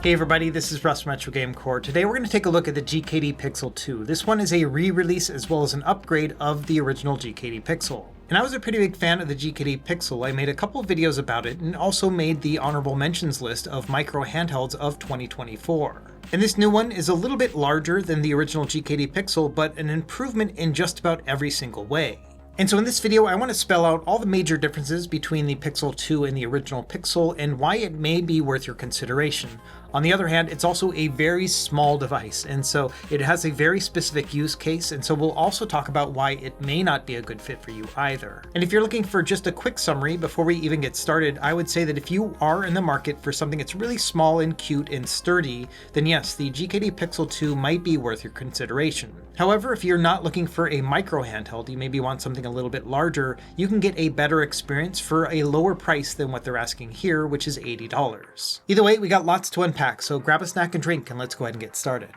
Hey everybody, this is Russ from Retro Game Core. Today we're going to take a look at the GKD Pixel 2. This one is a re-release as well as an upgrade of the original GKD Pixel. And I was a pretty big fan of the GKD Pixel. I made a couple of videos about it and also made the honorable mentions list of micro handhelds of 2024. And this new one is a little bit larger than the original GKD Pixel, but an improvement in just about every single way. And so in this video, I want to spell out all the major differences between the Pixel 2 and the original Pixel and why it may be worth your consideration. On the other hand, it's also a very small device, and so it has a very specific use case, and so we'll also talk about why it may not be a good fit for you either. And if you're looking for just a quick summary before we even get started, I would say that if you are in the market for something that's really small and cute and sturdy, then yes, the GKD Pixel 2 might be worth your consideration. However, if you're not looking for a micro handheld, you maybe want something a little bit larger, you can get a better experience for a lower price than what they're asking here, which is $80. Either way, we got lots to unpack, so grab a snack and drink and let's go ahead and get started.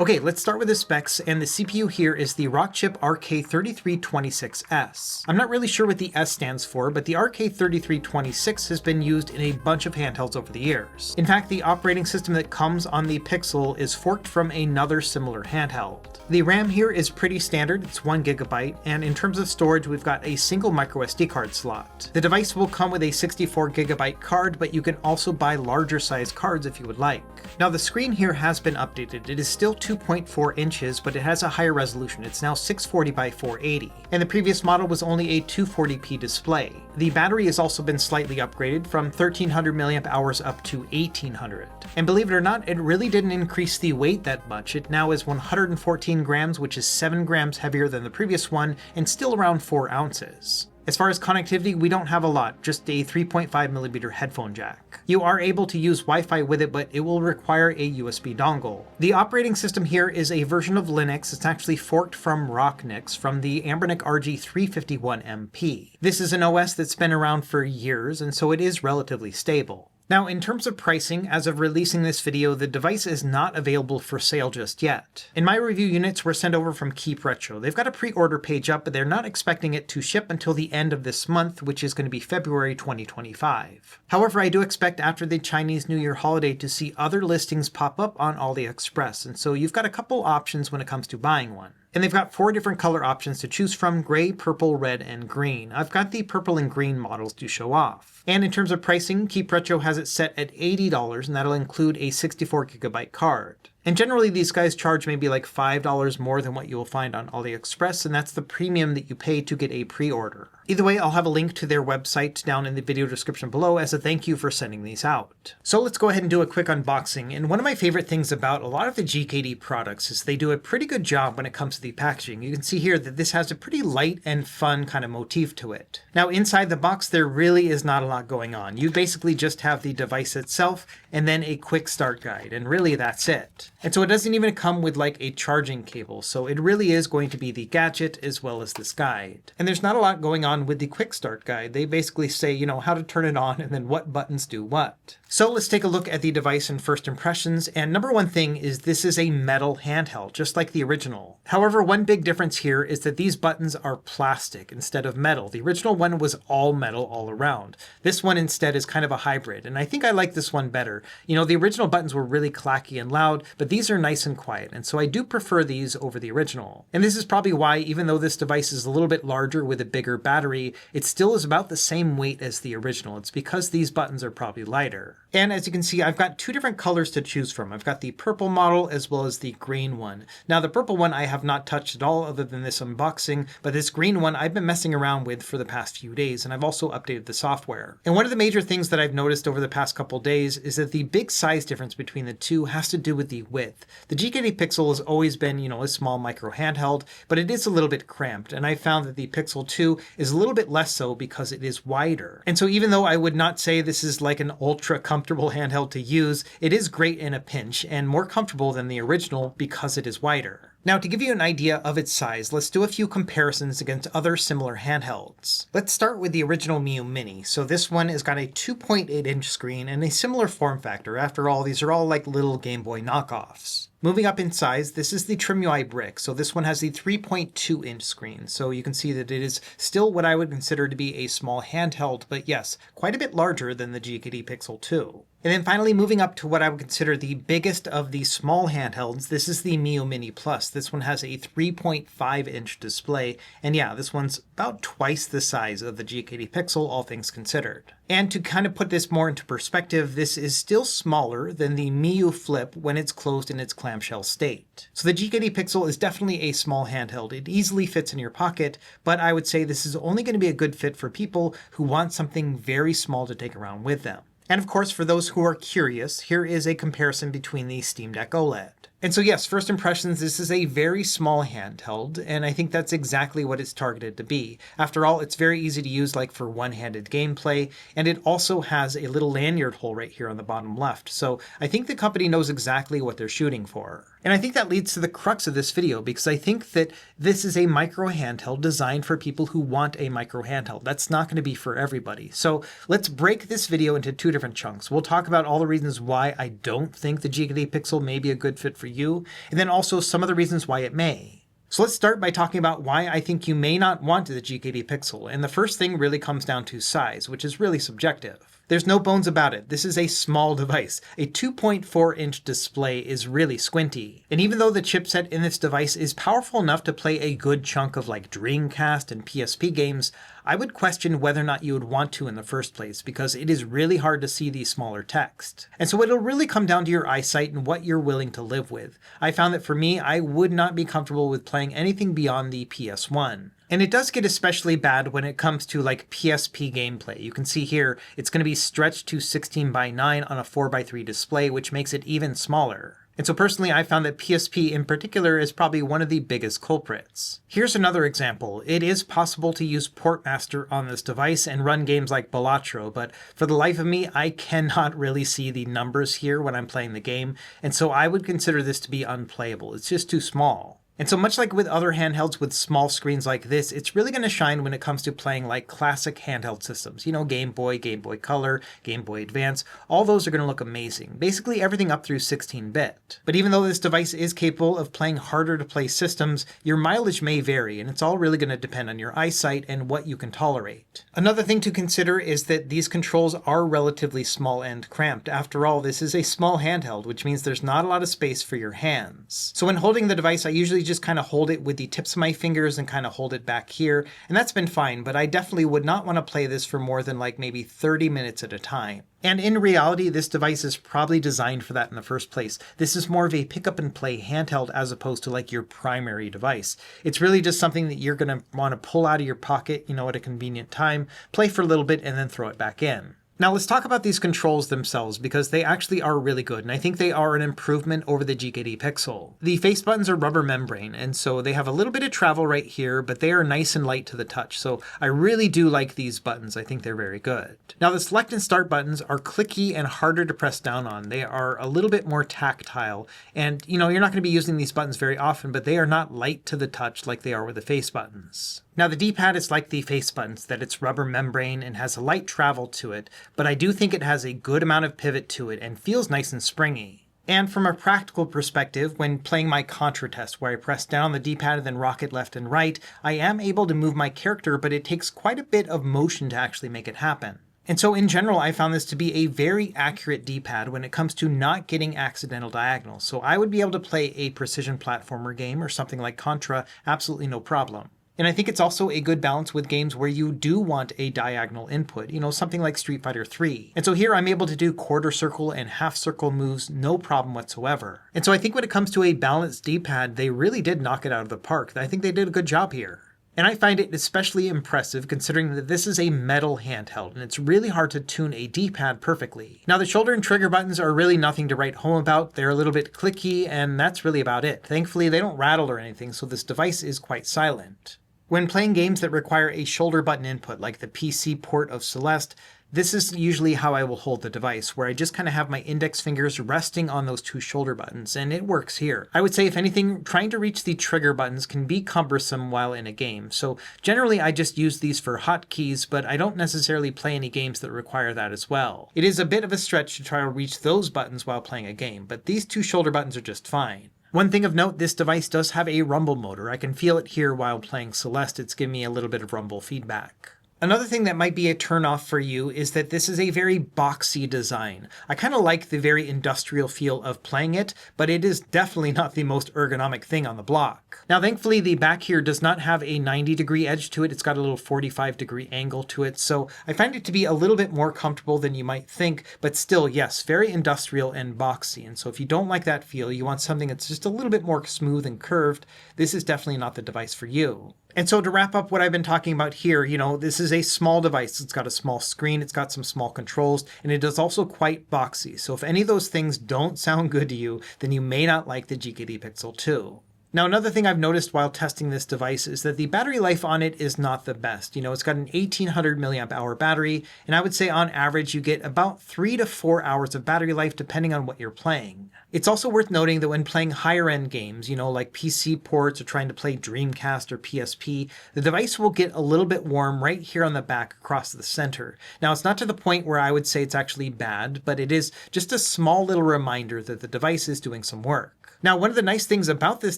Okay, let's start with the specs, and the CPU here is the Rockchip RK3326S. I'm not really sure what the S stands for, but the RK3326 has been used in a bunch of handhelds over the years. In fact, the operating system that comes on the Pixel is forked from another similar handheld. The RAM here is pretty standard, it's 1 GB, and in terms of storage, we've got a single microSD card slot. The device will come with a 64 GB card, but you can also buy larger size cards if you would like. Now the screen here has been updated. It is still 2.4 inches, but it has a higher resolution. It's now 640 by 480, and the previous model was only a 240p display. The battery has also been slightly upgraded from 1300 mAh up to 1800. And believe it or not, it really didn't increase the weight that much. It now is 114 grams, which is 7 grams heavier than the previous one, and still around 4 ounces. As far as connectivity, we don't have a lot, just a 3.5mm headphone jack. You are able to use Wi-Fi with it, but it will require a USB dongle. The operating system here is a version of Linux. It's actually forked from Rocknix from the Anbernic RG351MP. This is an OS that's been around for years, and so it is relatively stable. Now, in terms of pricing, as of releasing this video, the device is not available for sale just yet. And my review units were sent over from Keep Retro. They've got a pre-order page up, but they're not expecting it to ship until the end of this month, which is going to be February 2025. However, I do expect after the Chinese New Year holiday to see other listings pop up on AliExpress, and so you've got a couple options when it comes to buying one. And they've got 4 different color options to choose from: gray, purple, red, and green. I've got the purple and green models to show off. And in terms of pricing, Keep Retro has it set at $80, and that'll include a 64 GB card. And generally these guys charge maybe like $5 more than what you will find on AliExpress, and that's the premium that you pay to get a pre-order. Either way, I'll have a link to their website down in the video description below as a thank you for sending these out. So let's go ahead and do a quick unboxing. And one of my favorite things about a lot of the GKD products is they do a pretty good job when it comes to the packaging. You can see here that this has a pretty light and fun kind of motif to it. Now inside the box, there really is not a lot going on. You basically just have the device itself and then a quick start guide, and really that's it. And so it doesn't even come with like a charging cable, so it really is going to be the gadget as well as this guide. And there's not a lot going on with the quick start guide. They basically say, you know, how to turn it on and then what buttons do what. So let's take a look at the device and first impressions, and number one thing is this is a metal handheld, just like the original. However, one big difference here is that these buttons are plastic instead of metal. The original one was all metal all around. This one instead is kind of a hybrid, and I think I like this one better. You know, the original buttons were really clacky and loud, but these are nice and quiet, and so I do prefer these over the original. And this is probably why, even though this device is a little bit larger with a bigger battery, it still is about the same weight as the original. It's because these buttons are probably lighter. And as you can see, I've got 2 different colors to choose from. I've got the purple model as well as the green one. Now the purple one I have not touched at all other than this unboxing, but this green one I've been messing around with for the past few days, and I've also updated the software. And one of the major things that I've noticed over the past couple days is that the big size difference between the two has to do with the width. The GKD Pixel has always been, you know, a small micro handheld, but it is a little bit cramped, and I found that the Pixel 2 is a little bit less so because it is wider. And so even though I would not say this is like an ultra comfortable handheld to use, it is great in a pinch and more comfortable than the original because it is wider. Now, to give you an idea of its size, let's do a few comparisons against other similar handhelds. Let's start with the original Miyoo Mini. So this one has got a 2.8-inch screen and a similar form factor. After all, these are all like little Game Boy knockoffs. Moving up in size, this is the Trim UI Brick. So this one has the 3.2-inch screen. So you can see that it is still what I would consider to be a small handheld, but yes, quite a bit larger than the GKD Pixel 2. And then finally, moving up to what I would consider the biggest of the small handhelds, this is the Miyoo Mini Plus. This one has a 3.5-inch display, and yeah, this one's about twice the size of the GKD Pixel, all things considered. And to kind of put this more into perspective, this is still smaller than the Miyoo Flip when it's closed in its clamshell state. So the GKD Pixel is definitely a small handheld. It easily fits in your pocket, but I would say this is only going to be a good fit for people who want something very small to take around with them. And of course, for those who are curious, here is a comparison between the Steam Deck OLED. And so yes, first impressions, this is a very small handheld, and I think that's exactly what it's targeted to be. After all, it's very easy to use like for one-handed gameplay, and it also has a little lanyard hole right here on the bottom left. So I think the company knows exactly what they're shooting for. And I think that leads to the crux of this video, because I think that this is a micro handheld designed for people who want a micro handheld. That's not going to be for everybody. So let's break this video into two different chunks. We'll talk about all the reasons why I don't think the GKD Pixel may be a good fit for you, and then also some of the reasons why it may. So let's start by talking about why I think you may not want the GKD Pixel. And the first thing really comes down to size, which is really subjective. There's no bones about it. This is a small device. A 2.4-inch display is really squinty. And even though the chipset in this device is powerful enough to play a good chunk of like Dreamcast and PSP games, I would question whether or not you would want to in the first place, because it is really hard to see the smaller text. And so it'll really come down to your eyesight and what you're willing to live with. I found that for me, I would not be comfortable with playing anything beyond the PS1. And it does get especially bad when it comes to like PSP gameplay. You can see here, it's going to be stretched to 16:9 on a 4:3 display, which makes it even smaller. And so personally, I found that PSP in particular is probably one of the biggest culprits. Here's another example. It is possible to use Portmaster on this device and run games like Balatro, but for the life of me, I cannot really see the numbers here when I'm playing the game, and so I would consider this to be unplayable. It's just too small. And so much like with other handhelds with small screens like this, it's really going to shine when it comes to playing like classic handheld systems. You know, Game Boy, Game Boy Color, Game Boy Advance, all those are going to look amazing. Basically everything up through 16-bit. But even though this device is capable of playing harder to play systems, your mileage may vary, and it's all really going to depend on your eyesight and what you can tolerate. Another thing to consider is that these controls are relatively small and cramped. After all, this is a small handheld, which means there's not a lot of space for your hands. So when holding the device, I usually just kind of hold it with the tips of my fingers and kind of hold it back here, and that's been fine, but I definitely would not want to play this for more than like maybe 30 minutes at a time. And in reality, this device is probably designed for that in the first place. This is more of a pick up and play handheld as opposed to like your primary device. It's really just something that you're going to want to pull out of your pocket, you know, at a convenient time, play for a little bit, and then throw it back in. Now let's talk about these controls themselves, because they actually are really good, and I think they are an improvement over the GKD Pixel. The face buttons are rubber membrane, and so they have a little bit of travel right here, but they are nice and light to the touch, so I really do like these buttons. I think they're very good. Now the select and start buttons are clicky and harder to press down on. They are a little bit more tactile, and you know, you're not going to be using these buttons very often, but they are not light to the touch like they are with the face buttons. Now the D-pad is like the face buttons, that it's rubber membrane and has a light travel to it, but I do think it has a good amount of pivot to it and feels nice and springy. And from a practical perspective, when playing my Contra test where I press down on the D-pad and then rock it left and right, I am able to move my character, but it takes quite a bit of motion to actually make it happen. And so in general, I found this to be a very accurate D-pad when it comes to not getting accidental diagonals. So I would be able to play a precision platformer game or something like Contra, absolutely no problem. And I think it's also a good balance with games where you do want a diagonal input, you know, something like Street Fighter 3. And so here I'm able to do quarter circle and half circle moves, no problem whatsoever. And so I think when it comes to a balanced D-pad, they really did knock it out of the park. I think they did a good job here. And I find it especially impressive considering that this is a metal handheld and it's really hard to tune a D-pad perfectly. Now the shoulder and trigger buttons are really nothing to write home about. They're a little bit clicky and that's really about it. Thankfully they don't rattle or anything, so this device is quite silent. When playing games that require a shoulder button input, like the PC port of Celeste, This is usually how I will hold the device, where I just kind of have my index fingers resting on those two shoulder buttons, and it works here. I would say, if anything, trying to reach the trigger buttons can be cumbersome while in a game, so generally I just use these for hotkeys, but I don't necessarily play any games that require that as well. It is a bit of a stretch to try to reach those buttons while playing a game, but these two shoulder buttons are just fine. One thing of note, this device does have a rumble motor. I can feel it here while playing Celeste. It's giving me a little bit of rumble feedback. Another thing that might be a turnoff for you is that this is a very boxy design. I kind of like the very industrial feel of playing it, but it is definitely not the most ergonomic thing on the block. Now, thankfully, the back here does not have a 90-degree edge to it. It's got a little 45-degree angle to it, so I find it to be a little bit more comfortable than you might think, but still, yes, very industrial and boxy. And so if you don't like that feel, you want something that's just a little bit more smooth and curved, this is definitely not the device for you. And so to wrap up what I've been talking about here, this is a small device. It's got a small screen, it's got some small controls, and it is also quite boxy. So if any of those things don't sound good to you, then you may not like the GKD Pixel 2. Now, another thing I've noticed while testing this device is that the battery life on it is not the best. It's got an 1800 milliamp hour battery, and I would say on average you get about 3 to 4 hours of battery life depending on what you're playing. It's also worth noting that when playing higher end games, like PC ports or trying to play Dreamcast or PSP, the device will get a little bit warm right here on the back across the center. Now, it's not to the point where I would say it's actually bad, but it is just a small little reminder that the device is doing some work. Now, one of the nice things about this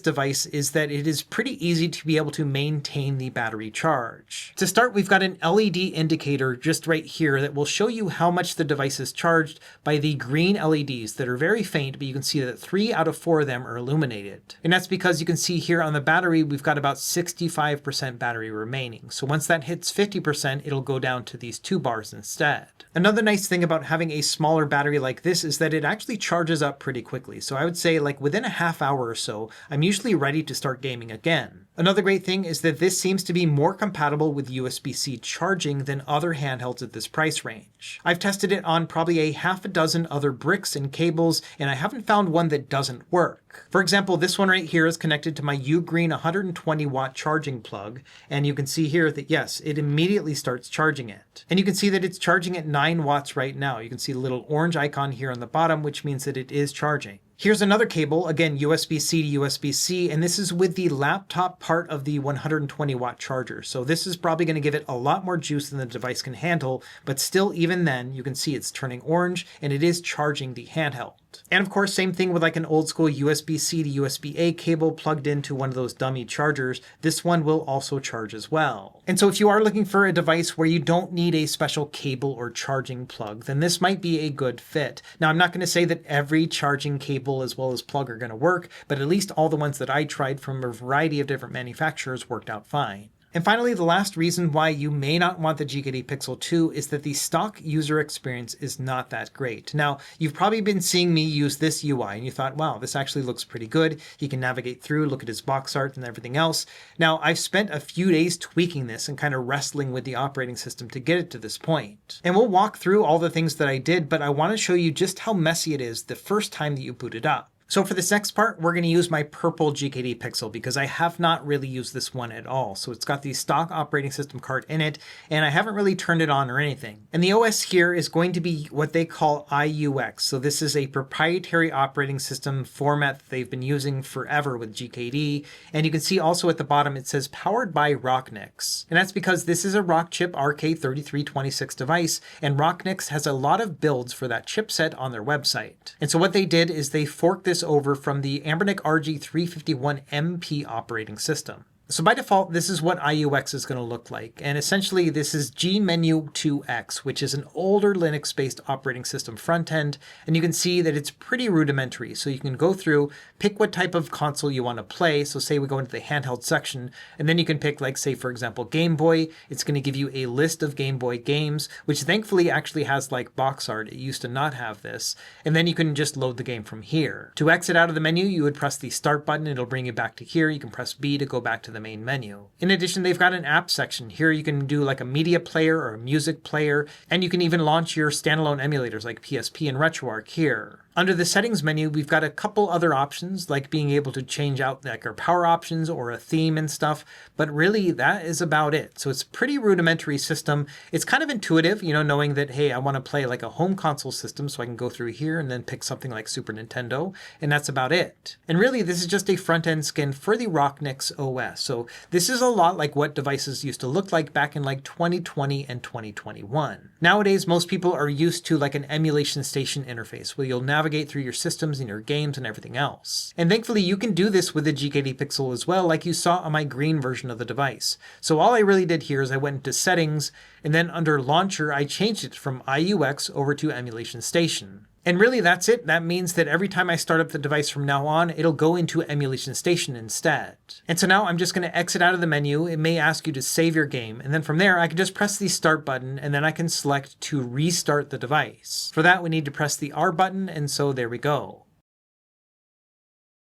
device is that it is pretty easy to be able to maintain the battery charge. To start, we've got an LED indicator just right here that will show you how much the device is charged by the green LEDs that are very faint, but you can see that 3 out of 4 of them are illuminated. And that's because you can see here on the battery, we've got about 65% battery remaining. So once that hits 50%, it'll go down to these 2 bars instead. Another nice thing about having a smaller battery like this is that it actually charges up pretty quickly. So I would say within a half hour or so, I'm usually ready to start gaming again. Another great thing is that this seems to be more compatible with USB-C charging than other handhelds at this price range. I've tested it on probably a half a dozen other bricks and cables, and I haven't found one that doesn't work. For example, this one right here is connected to my Ugreen 120 watt charging plug, and you can see here that yes, it immediately starts charging it. And you can see that it's charging at 9 watts right now. You can see the little orange icon here on the bottom, which means that it is charging. Here's another cable, again USB-C to USB-C, and this is with the laptop part of the 120 watt charger. So this is probably going to give it a lot more juice than the device can handle, but still, even then, you can see it's turning orange and it is charging the handheld. And of course, same thing with an old school USB-C to USB-A cable plugged into one of those dummy chargers. This one will also charge as well. And so if you are looking for a device where you don't need a special cable or charging plug, then this might be a good fit. Now, I'm not going to say that every charging cable as well as plug are going to work, but at least all the ones that I tried from a variety of different manufacturers worked out fine. And finally, the last reason why you may not want the GKD Pixel 2 is that the stock user experience is not that great. Now, you've probably been seeing me use this UI and you thought, wow, this actually looks pretty good. He can navigate through, look at his box art and everything else. Now, I've spent a few days tweaking this and kind of wrestling with the operating system to get it to this point. And we'll walk through all the things that I did, but I want to show you just how messy it is the first time that you boot it up. So for this next part, we're going to use my purple GKD Pixel because I have not really used this one at all. So it's got the stock operating system card in it, and I haven't really turned it on or anything. And the OS here is going to be what they call IUX. So this is a proprietary operating system format that they've been using forever with GKD. And you can see also at the bottom, it says powered by Rocknix. And that's because this is a Rockchip RK3326 device, and Rocknix has a lot of builds for that chipset on their website. And so what they did is they forked this over from the Anbernic RG351MP operating system. So by default, this is what IUX is going to look like. And essentially, this is gmenu2x, which is an older Linux-based operating system front end. And you can see that it's pretty rudimentary. So you can go through, pick what type of console you want to play. So say we go into the handheld section, and then you can pick, say, for example, Game Boy. It's going to give you a list of Game Boy games, which thankfully actually has box art. It used to not have this. And then you can just load the game from here. To exit out of the menu, you would press the start button. It'll bring you back to here. You can press B to go back to the main menu. In addition, they've got an app section. Here you can do a media player or a music player, and you can even launch your standalone emulators like PSP and RetroArch here. Under the settings menu, we've got a couple other options, like being able to change out like our power options or a theme and stuff, but really that is about it. So it's a pretty rudimentary system. It's kind of intuitive, knowing that, hey, I want to play like a home console system, so I can go through here and then pick something like Super Nintendo, and that's about it. And really, this is just a front-end skin for the Rocknix OS. So this is a lot like what devices used to look like back in like 2020 and 2021. Nowadays, most people are used to like an emulation station interface, where you'll navigate through your systems and your games and everything else. And thankfully you can do this with the GKD Pixel as well, like you saw on my green version of the device. So all I really did here is I went into settings, and then under launcher I changed it from IUX over to emulation station. And really that's it. That means that every time I start up the device from now on, it'll go into emulation station instead. And so now I'm just going to exit out of the menu. It may ask you to save your game. And then from there, I can just press the start button, and then I can select to restart the device. For that, we need to press the R button. And so there we go.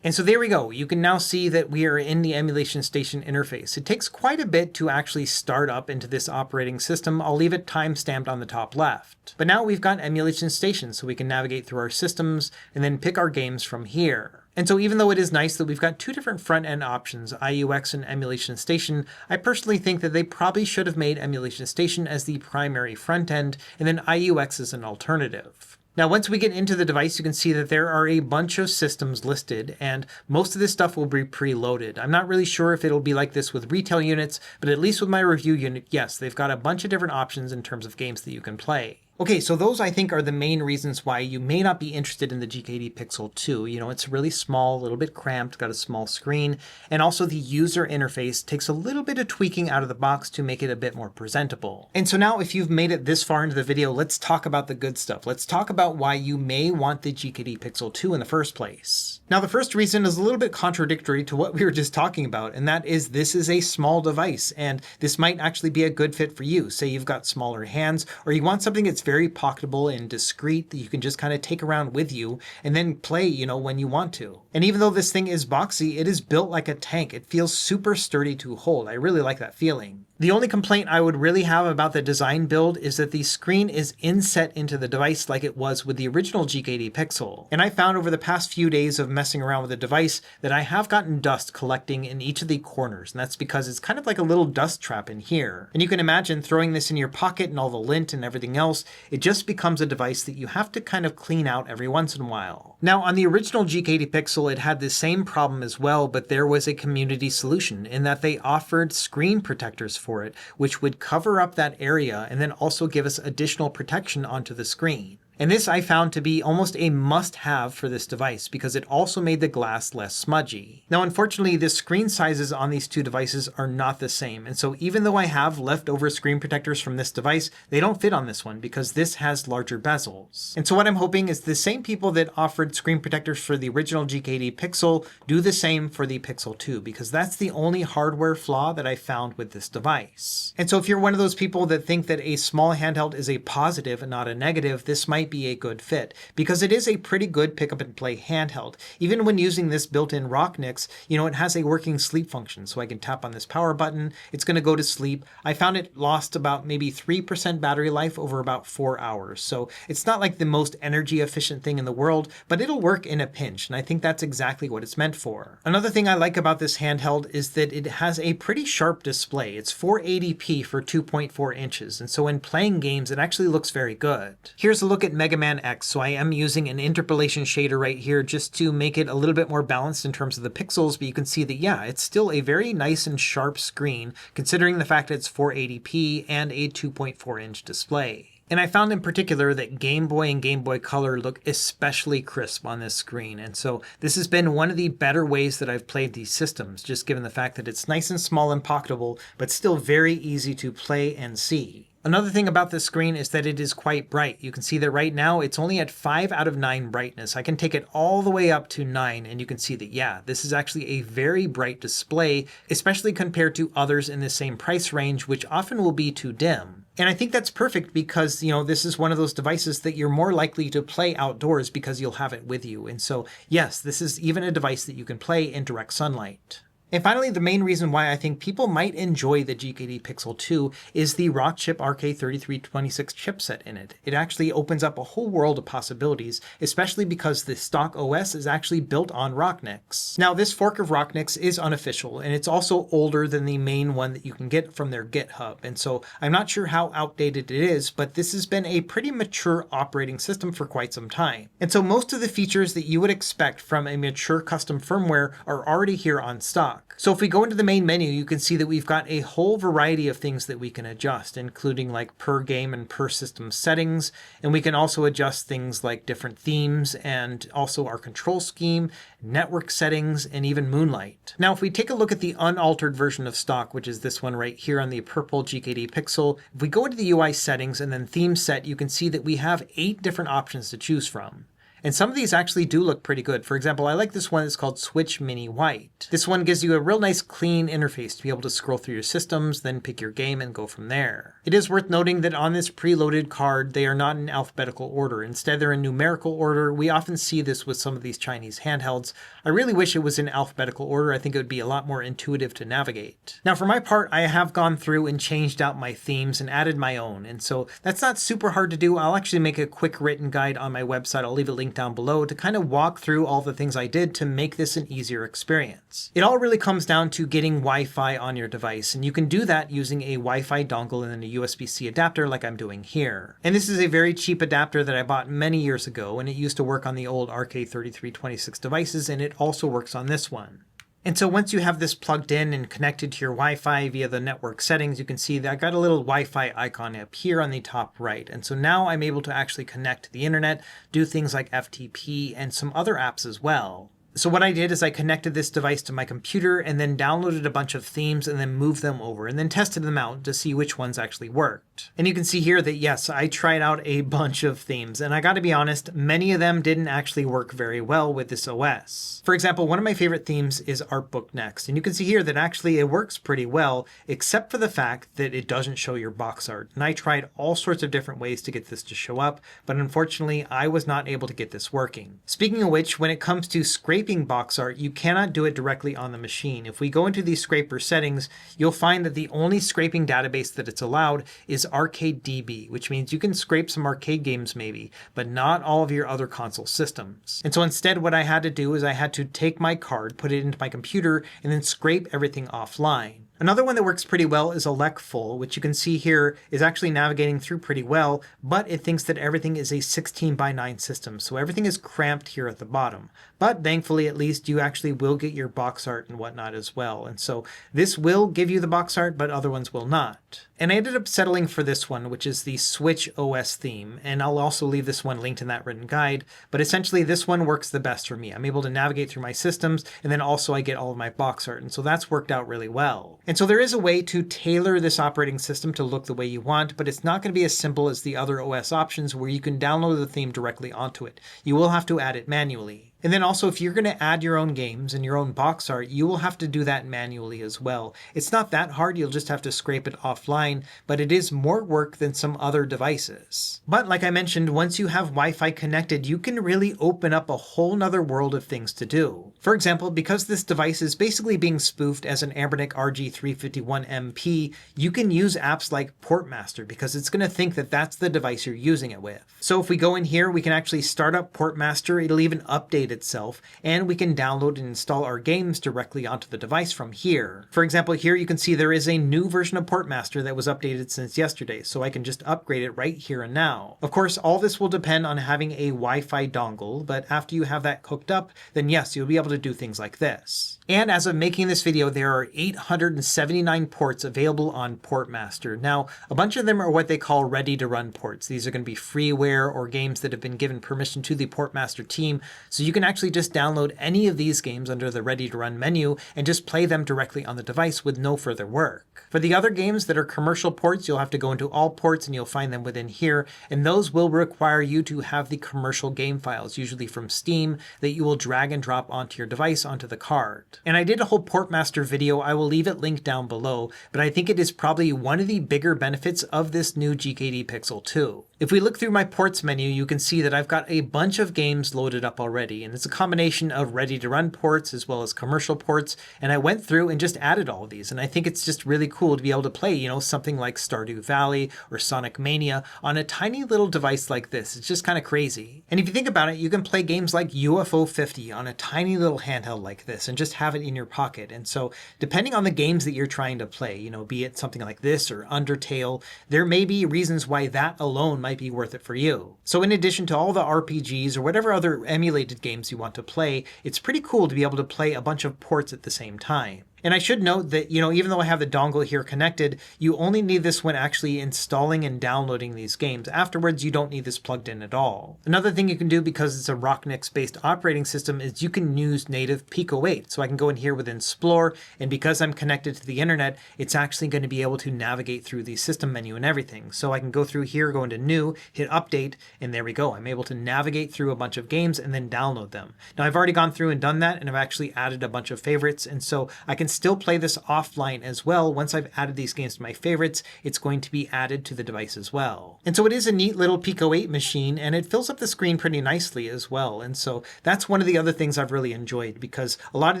And so there we go. You can now see that we are in the emulation station interface. It takes quite a bit to actually start up into this operating system. I'll leave it time-stamped on the top left. But now we've got emulation station, so we can navigate through our systems and then pick our games from here. And so even though it is nice that we've got two different front-end options, IUX and emulation station, I personally think that they probably should have made emulation station as the primary front end and then IUX as an alternative. Now, once we get into the device, you can see that there are a bunch of systems listed, and most of this stuff will be preloaded. I'm not really sure if it'll be like this with retail units, but at least with my review unit, yes, they've got a bunch of different options in terms of games that you can play. Okay, so those I think are the main reasons why you may not be interested in the GKD Pixel 2. It's really small, a little bit cramped, got a small screen, and also the user interface takes a little bit of tweaking out of the box to make it a bit more presentable. And so now if you've made it this far into the video, let's talk about the good stuff. Let's talk about why you may want the GKD Pixel 2 in the first place. Now, the first reason is a little bit contradictory to what we were just talking about, and that is this is a small device, and this might actually be a good fit for you. Say you've got smaller hands, or you want something that's very pocketable and discreet that you can just kind of take around with you and then play, when you want to. And even though this thing is boxy, it is built like a tank. It feels super sturdy to hold. I really like that feeling. The only complaint I would really have about the design build is that the screen is inset into the device like it was with the original GKD Pixel. And I found over the past few days of messing around with the device that I have gotten dust collecting in each of the corners. And that's because it's kind of like a little dust trap in here. And you can imagine throwing this in your pocket and all the lint and everything else, it just becomes a device that you have to kind of clean out every once in a while. Now, on the original GKD Pixel, it had the same problem as well, but there was a community solution in that they offered screen protectors for it, which would cover up that area and then also give us additional protection onto the screen. And this I found to be almost a must-have for this device because it also made the glass less smudgy. Now, unfortunately, the screen sizes on these two devices are not the same. And so even though I have leftover screen protectors from this device, they don't fit on this one because this has larger bezels. And so what I'm hoping is the same people that offered screen protectors for the original GKD Pixel do the same for the Pixel 2 because that's the only hardware flaw that I found with this device. And so if you're one of those people that think that a small handheld is a positive and not a negative, this might be a good fit because it is a pretty good pick up and play handheld. Even when using this built-in Rocknix, it has a working sleep function. So I can tap on this power button, it's going to go to sleep. I found it lost about maybe 3% battery life over about 4 hours. So it's not like the most energy efficient thing in the world, but it'll work in a pinch. And I think that's exactly what it's meant for. Another thing I like about this handheld is that it has a pretty sharp display. It's 480p for 2.4 inches. And so when playing games, it actually looks very good. Here's a look at Mega Man X. So I am using an interpolation shader right here just to make it a little bit more balanced in terms of the pixels, but you can see that, yeah, it's still a very nice and sharp screen considering the fact that it's 480p and a 2.4 inch display. And I found in particular that Game Boy and Game Boy Color look especially crisp on this screen. And so this has been one of the better ways that I've played these systems, just given the fact that it's nice and small and pocketable, but still very easy to play and see. Another thing about this screen is that it is quite bright. You can see that right now it's only at 5 out of 9 brightness. I can take it all the way up to 9 and you can see that, yeah, this is actually a very bright display, especially compared to others in the same price range, which often will be too dim. And I think that's perfect because, this is one of those devices that you're more likely to play outdoors because you'll have it with you. And so, yes, this is even a device that you can play in direct sunlight. And finally, the main reason why I think people might enjoy the GKD Pixel 2 is the Rockchip RK3326 chipset in it. It actually opens up a whole world of possibilities, especially because the stock OS is actually built on Rocknix. Now, this fork of Rocknix is unofficial, and it's also older than the main one that you can get from their GitHub. And so I'm not sure how outdated it is, but this has been a pretty mature operating system for quite some time. And so most of the features that you would expect from a mature custom firmware are already here on stock. So if we go into the main menu, you can see that we've got a whole variety of things that we can adjust, including like per game and per system settings. And we can also adjust things like different themes and also our control scheme, network settings, and even Moonlight. Now, if we take a look at the unaltered version of stock, which is this one right here on the purple GKD Pixel, if we go into the UI settings and then theme set, you can see that we have 8 different options to choose from. And some of these actually do look pretty good. For example, I like this one that's called Switch Mini White. This one gives you a real nice clean interface to be able to scroll through your systems, then pick your game and go from there. It is worth noting that on this preloaded card, they are not in alphabetical order. Instead, they're in numerical order. We often see this with some of these Chinese handhelds. I really wish it was in alphabetical order. I think it would be a lot more intuitive to navigate. Now, for my part, I have gone through and changed out my themes and added my own. And so that's not super hard to do. I'll actually make a quick written guide on my website. I'll leave a link down below to kind of walk through all the things I did to make this an easier experience. It all really comes down to getting Wi-Fi on your device, and you can do that using a Wi-Fi dongle and then a USB-C adapter like I'm doing here. And this is a very cheap adapter that I bought many years ago, and it used to work on the old RK3326 devices, and it also works on this one. And so once you have this plugged in and connected to your Wi-Fi via the network settings, you can see that I got a little Wi-Fi icon up here on the top right. And so now I'm able to actually connect to the internet, do things like FTP and some other apps as well. So what I did is I connected this device to my computer and then downloaded a bunch of themes and then moved them over and then tested them out to see which ones actually worked. And you can see here that yes, I tried out a bunch of themes, and I gotta be honest, many of them didn't actually work very well with this OS. For example, one of my favorite themes is Artbook Next, and you can see here that actually it works pretty well, except for the fact that it doesn't show your box art. And I tried all sorts of different ways to get this to show up, but unfortunately I was not able to get this working. Speaking of which, when it comes to scraping box art, you cannot do it directly on the machine. If we go into these scraper settings, you'll find that the only scraping database that it's allowed is ArcadeDB, which means you can scrape some arcade games maybe, but not all of your other console systems. And so instead what I had to do is I had to take my card, put it into my computer, and then scrape everything offline. Another one that works pretty well is Electful, which you can see here is actually navigating through pretty well, but it thinks that everything is a 16:9 system, so everything is cramped here at the bottom. But thankfully, at least you actually will get your box art and whatnot as well. And so this will give you the box art, but other ones will not. And I ended up settling for this one, which is the Switch OS theme. And I'll also leave this one linked in that written guide. But essentially, this one works the best for me. I'm able to navigate through my systems, and then also I get all of my box art. And so that's worked out really well. And so there is a way to tailor this operating system to look the way you want, but it's not going to be as simple as the other OS options where you can download the theme directly onto it. You will have to add it manually. And then also, if you're going to add your own games and your own box art, you will have to do that manually as well. It's not that hard, you'll just have to scrape it offline, but it is more work than some other devices. But like I mentioned, once you have Wi-Fi connected, you can really open up a whole nother world of things to do. For example, because this device is basically being spoofed as an Anbernic RG351MP, you can use apps like Portmaster because it's going to think that that's the device you're using it with. So if we go in here, we can actually start up Portmaster, it'll even update itself, and we can download and install our games directly onto the device from here. For example, here you can see there is a new version of Portmaster that was updated since yesterday, so I can just upgrade it right here and now. Of course, all this will depend on having a Wi-Fi dongle, but after you have that hooked up, then yes, you'll be able to do things like this. And as of making this video, there are 879 ports available on Portmaster. Now, a bunch of them are what they call ready-to-run ports. These are going to be freeware or games that have been given permission to the Portmaster team, so you can actually just download any of these games under the ready-to-run menu and just play them directly on the device with no further work. For the other games that are commercial ports, you'll have to go into all ports and you'll find them within here, and those will require you to have the commercial game files, usually from Steam, that you will drag and drop onto your device onto the card. And I did a whole Portmaster video, I will leave it linked down below, but I think it is probably one of the bigger benefits of this new GKD Pixel 2. If we look through my ports menu, you can see that I've got a bunch of games loaded up already, and it's a combination of ready-to-run ports as well as commercial ports, and I went through and just added all of these, and I think it's just really cool to be able to play, something like Stardew Valley or Sonic Mania on a tiny little device like this. It's just kind of crazy. And if you think about it, you can play games like UFO 50 on a tiny little handheld like this and just have it in your pocket. And so depending on the games that you're trying to play, be it something like this or Undertale, there may be reasons why that alone might be worth it for you. So in addition to all the RPGs or whatever other emulated games you want to play, it's pretty cool to be able to play a bunch of ports at the same time. And I should note that, even though I have the dongle here connected, you only need this when actually installing and downloading these games. Afterwards, you don't need this plugged in at all. Another thing you can do, because it's a Rocknix-based operating system, is you can use native Pico 8. So I can go in here with Explore, and because I'm connected to the internet, it's actually going to be able to navigate through the system menu and everything. So I can go through here, go into New, hit Update, and there we go. I'm able to navigate through a bunch of games and then download them. Now, I've already gone through and done that, and I've actually added a bunch of favorites, and so I can still play this offline as well. Once I've added these games to my favorites, it's going to be added to the device as well. And so it is a neat little Pico 8 machine, and it fills up the screen pretty nicely as well. And so that's one of the other things I've really enjoyed, because a lot of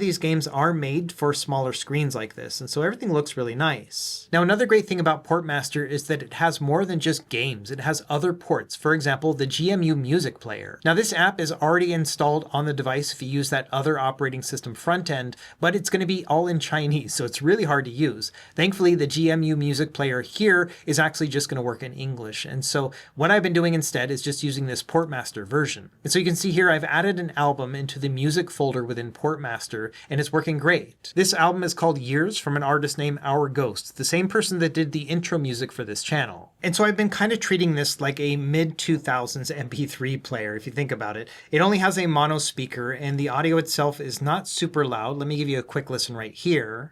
these games are made for smaller screens like this, and so everything looks really nice. Now, another great thing about Portmaster is that it has more than just games. It has other ports. For example, the GMU music player. Now, this app is already installed on the device if you use that other operating system front end, but it's going to be all in Chinese, so it's really hard to use. Thankfully, the GMU music player here is actually just going to work in English. And so what I've been doing instead is just using this Portmaster version. And so you can see here I've added an album into the music folder within Portmaster, and it's working great. This album is called Years, from an artist named Our Ghost, the same person that did the intro music for this channel. And so I've been kind of treating this like a mid-2000s MP3 player, if you think about it. It only has a mono speaker, and the audio itself is not super loud. Let me give you a quick listen right here.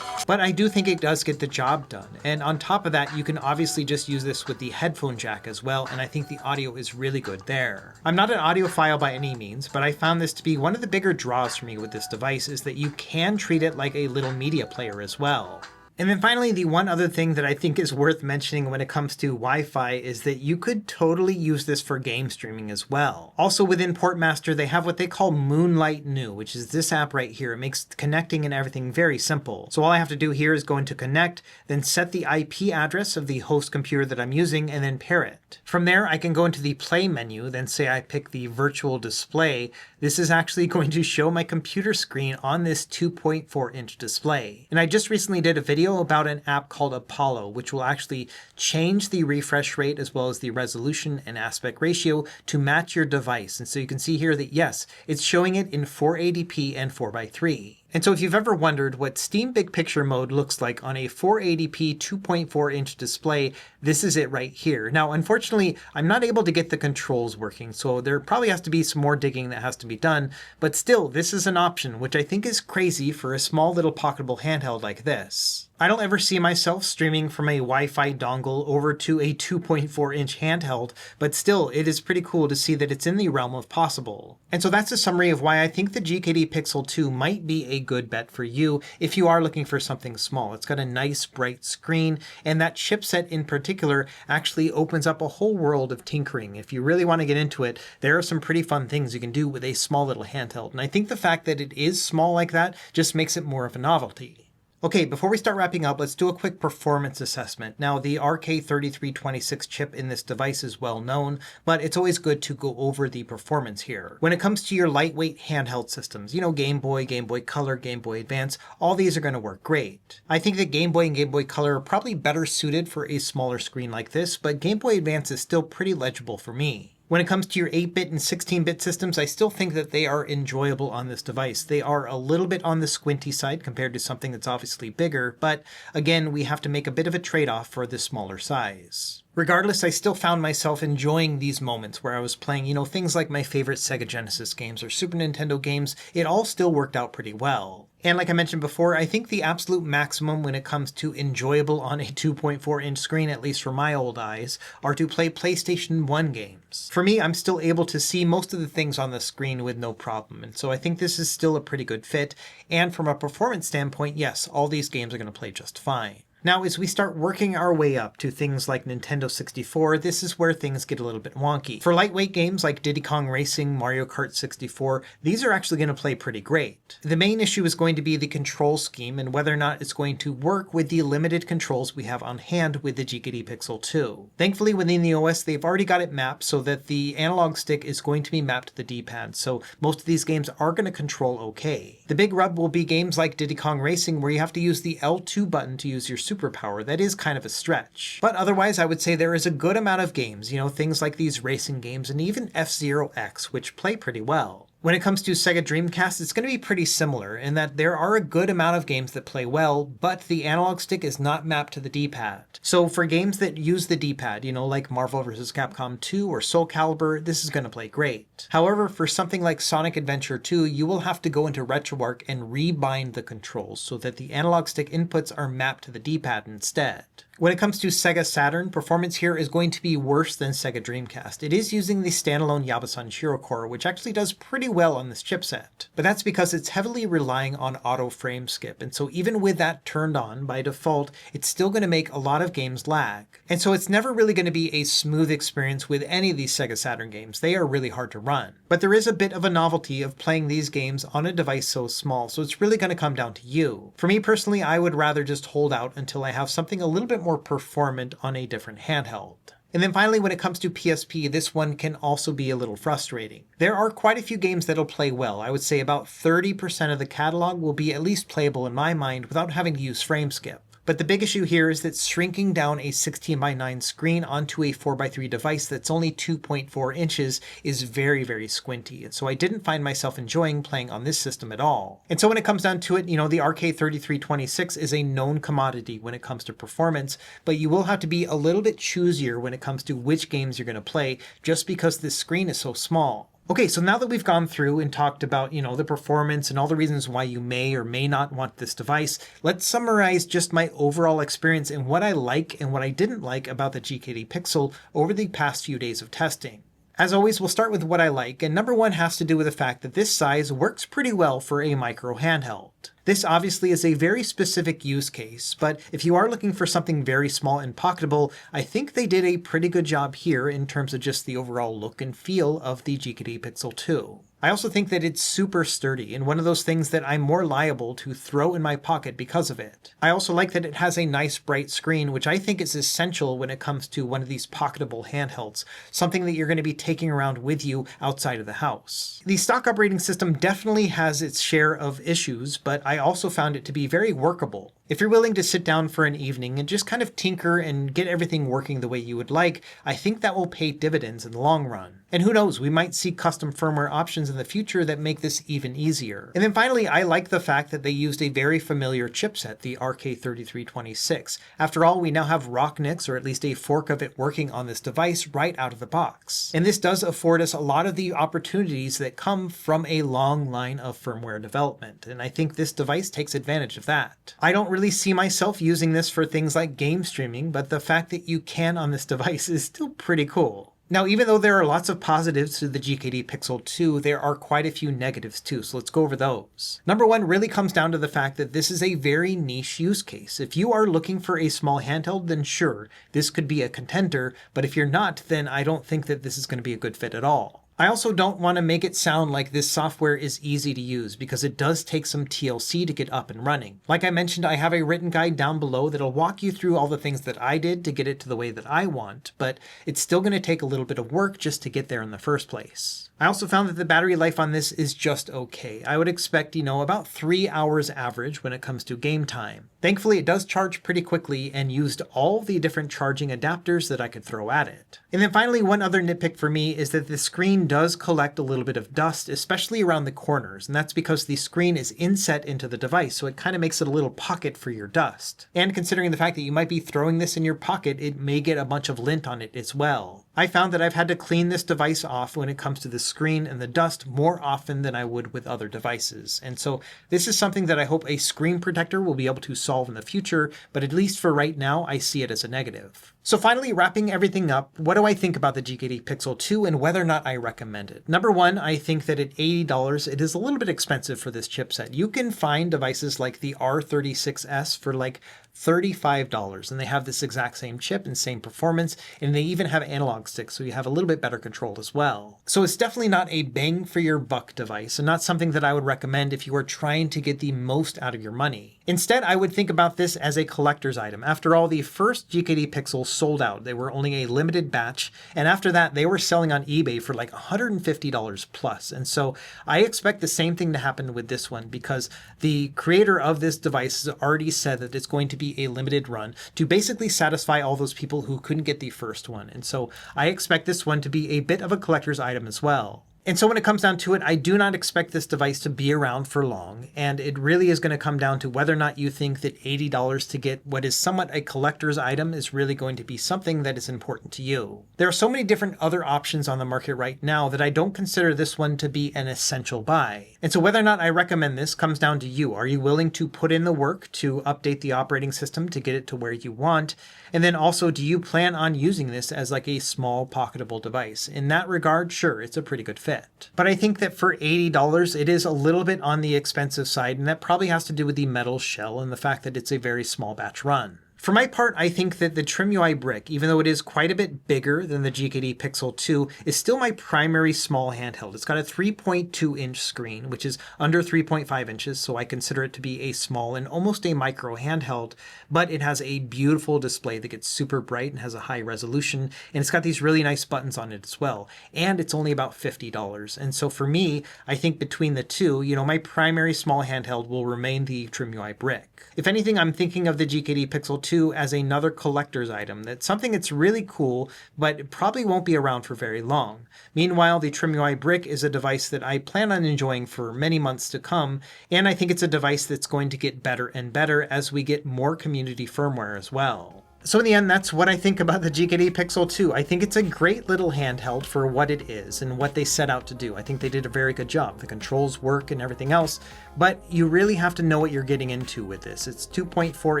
But I do think it does get the job done. And on top of that, you can obviously just use this with the headphone jack as well, and I think the audio is really good there. I'm not an audiophile by any means, but I found this to be one of the bigger draws for me with this device, is that you can treat it like a little media player as well. And then finally, the one other thing that I think is worth mentioning when it comes to Wi-Fi is that you could totally use this for game streaming as well. Also within Portmaster, they have what they call Moonlight New, which is this app right here. It makes connecting and everything very simple. So all I have to do here is go into Connect, then set the IP address of the host computer that I'm using, and then pair it. From there, I can go into the Play menu, then say I pick the virtual display. This is actually going to show my computer screen on this 2.4-inch display. And I just recently did a video about an app called Apollo, which will actually change the refresh rate as well as the resolution and aspect ratio to match your device. And so you can see here that yes, it's showing it in 480p and 4:3. And so if you've ever wondered what Steam Big Picture mode looks like on a 480p 2.4-inch display, this is it right here. Now, unfortunately, I'm not able to get the controls working, so there probably has to be some more digging that has to be done, but still, this is an option, which I think is crazy for a small little pocketable handheld like this. I don't ever see myself streaming from a Wi-Fi dongle over to a 2.4-inch handheld, but still, it is pretty cool to see that it's in the realm of possible. And so that's a summary of why I think the GKD Pixel 2 might be a good bet for you if you are looking for something small. It's got a nice bright screen, and that chipset in particular actually opens up a whole world of tinkering. If you really want to get into it, there are some pretty fun things you can do with a small little handheld. And I think the fact that it is small like that just makes it more of a novelty. Okay, before we start wrapping up, let's do a quick performance assessment. Now, the RK3326 chip in this device is well known, but it's always good to go over the performance here. When it comes to your lightweight handheld systems, Game Boy, Game Boy Color, Game Boy Advance, all these are going to work great. I think that Game Boy and Game Boy Color are probably better suited for a smaller screen like this, but Game Boy Advance is still pretty legible for me. When it comes to your 8-bit and 16-bit systems, I still think that they are enjoyable on this device. They are a little bit on the squinty side compared to something that's obviously bigger, but again, we have to make a bit of a trade-off for the smaller size. Regardless, I still found myself enjoying these moments where I was playing, things like my favorite Sega Genesis games or Super Nintendo games. It all still worked out pretty well. And like I mentioned before, I think the absolute maximum when it comes to enjoyable on a 2.4-inch screen, at least for my old eyes, are to play PlayStation 1 games. For me, I'm still able to see most of the things on the screen with no problem, and so I think this is still a pretty good fit. And from a performance standpoint, yes, all these games are going to play just fine. Now, as we start working our way up to things like Nintendo 64, this is where things get a little bit wonky. For lightweight games like Diddy Kong Racing, Mario Kart 64, these are actually going to play pretty great. The main issue is going to be the control scheme and whether or not it's going to work with the limited controls we have on hand with the GKD Pixel 2. Thankfully, within the OS, they've already got it mapped so that the analog stick is going to be mapped to the D-pad, so most of these games are going to control okay. The big rub will be games like Diddy Kong Racing where you have to use the L2 button to use your superpower. That is kind of a stretch. But otherwise, I would say there is a good amount of games, things like these racing games and even F-Zero X, which play pretty well. When it comes to Sega Dreamcast, it's going to be pretty similar in that there are a good amount of games that play well, but the analog stick is not mapped to the D-pad. So for games that use the D-pad, like Marvel vs. Capcom 2 or Soul Calibur, this is going to play great. However, for something like Sonic Adventure 2, you will have to go into RetroArch and rebind the controls so that the analog stick inputs are mapped to the D-pad instead. When it comes to Sega Saturn, performance here is going to be worse than Sega Dreamcast. It is using the standalone Yabusan Shiro core, which actually does pretty well on this chipset. But that's because it's heavily relying on auto frame skip, and so even with that turned on by default, it's still going to make a lot of games lag. And so it's never really going to be a smooth experience with any of these Sega Saturn games. They are really hard to run. But there is a bit of a novelty of playing these games on a device so small, so it's really going to come down to you. For me personally, I would rather just hold out until I have something a little bit more performant on a different handheld. And then finally, when it comes to PSP, this one can also be a little frustrating. There are quite a few games that'll play well. I would say about 30% of the catalog will be at least playable in my mind without having to use frame skip. But the big issue here is that shrinking down a 16:9 screen onto a 4:3 device that's only 2.4 inches is very, very squinty. And so I didn't find myself enjoying playing on this system at all. And so when it comes down to it, the RK3326 is a known commodity when it comes to performance, but you will have to be a little bit choosier when it comes to which games you're going to play just because this screen is so small. Okay, so now that we've gone through and talked about, the performance and all the reasons why you may or may not want this device, let's summarize just my overall experience and what I like and what I didn't like about the GKD Pixel over the past few days of testing. As always, we'll start with what I like, and number one has to do with the fact that this size works pretty well for a micro handheld. This obviously is a very specific use case, but if you are looking for something very small and pocketable, I think they did a pretty good job here in terms of just the overall look and feel of the GKD Pixel 2. I also think that it's super sturdy and one of those things that I'm more liable to throw in my pocket because of it. I also like that it has a nice bright screen, which I think is essential when it comes to one of these pocketable handhelds, something that you're going to be taking around with you outside of the house. The stock operating system definitely has its share of issues, but I also found it to be very workable. If you're willing to sit down for an evening and just kind of tinker and get everything working the way you would like, I think that will pay dividends in the long run. And who knows, we might see custom firmware options in the future that make this even easier. And then finally, I like the fact that they used a very familiar chipset, the RK3326. After all, we now have ROCNIX, or at least a fork of it, working on this device right out of the box. And this does afford us a lot of the opportunities that come from a long line of firmware development, and I think this device takes advantage of that. I don't really see myself using this for things like game streaming, but the fact that you can on this device is still pretty cool. Now, even though there are lots of positives to the GKD Pixel 2, there are quite a few negatives too, so let's go over those. Number one really comes down to the fact that this is a very niche use case. If you are looking for a small handheld, then sure, this could be a contender, but if you're not, then I don't think that this is going to be a good fit at all. I also don't want to make it sound like this software is easy to use because it does take some TLC to get up and running. Like I mentioned, I have a written guide down below that'll walk you through all the things that I did to get it to the way that I want, but it's still going to take a little bit of work just to get there in the first place. I also found that the battery life on this is just okay. I would expect, about 3 hours average when it comes to game time. Thankfully, it does charge pretty quickly and used all the different charging adapters that I could throw at it. And then finally, one other nitpick for me is that the screen does collect a little bit of dust, especially around the corners. And that's because the screen is inset into the device, so it kind of makes it a little pocket for your dust. And considering the fact that you might be throwing this in your pocket, it may get a bunch of lint on it as well. I found that I've had to clean this device off when it comes to the screen and the dust more often than I would with other devices. And so this is something that I hope a screen protector will be able to solve in the future, but at least for right now, I see it as a negative. So finally, wrapping everything up, what do I think about the GKD Pixel 2 and whether or not I recommend it? Number one, I think that at $80, it is a little bit expensive for this chipset. You can find devices like the R36S for like $35, and they have this exact same chip and same performance, and they even have analog sticks, so you have a little bit better control as well. So it's definitely not a bang for your buck device, and not something that I would recommend if you are trying to get the most out of your money. Instead, I would think about this as a collector's item. After all, the first GKD Pixels sold out. They were only a limited batch, and after that, they were selling on eBay for like $150 plus. And so I expect the same thing to happen with this one, because the creator of this device has already said that it's going to be a limited run to basically satisfy all those people who couldn't get the first one. And so I expect this one to be a bit of a collector's item as well. And so when it comes down to it, I do not expect this device to be around for long, and it really is going to come down to whether or not you think that $80 to get what is somewhat a collector's item is really going to be something that is important to you. There are so many different other options on the market right now that I don't consider this one to be an essential buy. And so whether or not I recommend this comes down to you. Are you willing to put in the work to update the operating system to get it to where you want? And then also, do you plan on using this as like a small pocketable device? In that regard, sure, it's a pretty good fit. But I think that for $80, it is a little bit on the expensive side, and that probably has to do with the metal shell and the fact that it's a very small batch run. For my part, I think that the TrimUI brick, even though it is quite a bit bigger than the GKD Pixel 2, is still my primary small handheld. It's got a 3.2-inch screen, which is under 3.5 inches, so I consider it to be a small and almost a micro handheld, but it has a beautiful display that gets super bright and has a high resolution, and it's got these really nice buttons on it as well, and it's only about $50. And so for me, I think between the two, my primary small handheld will remain the TrimUI brick. If anything, I'm thinking of the GKD Pixel 2 as another collector's item. That's something that's really cool, but it probably won't be around for very long. Meanwhile, the TrimUI brick is a device that I plan on enjoying for many months to come, and I think it's a device that's going to get better and better as we get more community firmware as well. So in the end, that's what I think about the GKD Pixel 2. I think it's a great little handheld for what it is and what they set out to do. I think they did a very good job. The controls work and everything else, but you really have to know what you're getting into with this. It's 2.4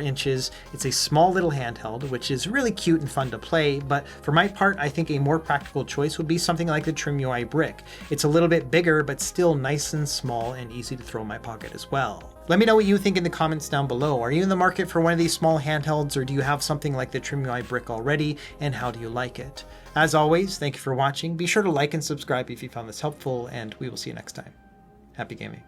inches. It's a small little handheld, which is really cute and fun to play, but for my part, I think a more practical choice would be something like the TrimUI brick. It's a little bit bigger, but still nice and small and easy to throw in my pocket as well. Let me know what you think in the comments down below. Are you in the market for one of these small handhelds, or do you have something like the TrimUI brick already, and how do you like it? As always, thank you for watching. Be sure to like and subscribe if you found this helpful, and we will see you next time. Happy gaming.